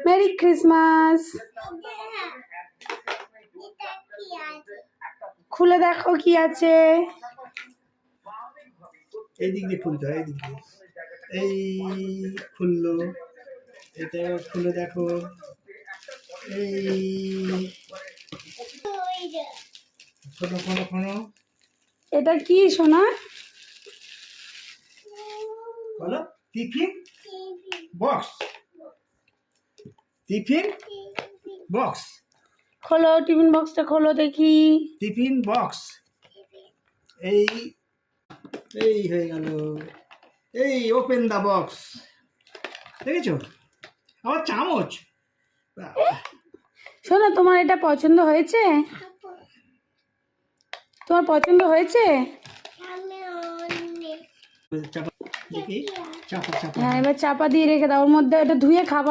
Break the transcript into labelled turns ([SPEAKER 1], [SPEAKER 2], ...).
[SPEAKER 1] Merry Christmas. খুলে দেখো কি আছে।
[SPEAKER 2] এই দিক দিয়ে খুলতে হয়, এই দিক দিয়ে। এই খুললো, এটা খুলে দেখো। এই খোলো খোলো খোলো।
[SPEAKER 1] এটা কি সোনা?
[SPEAKER 2] বলো। Tiffin box. Tiffin box.
[SPEAKER 1] খোলো টিফিন বক্সটা, খোলো দেখি।
[SPEAKER 2] Tiffin box. এই এই হয়ে গেল। এই ওপেন দা বক্স। দেখেছো? আবার চামচ।
[SPEAKER 1] শোনো, তোমার এটা পছন্দ হয়েছে? তোমার পছন্দ হয়েছে?
[SPEAKER 2] চাপা দেখি, চাপা চাপা।
[SPEAKER 1] হ্যাঁ, এবার চাপা দিয়ে রেখে দাও, ওর মধ্যে এটা ধুয়ে খাবার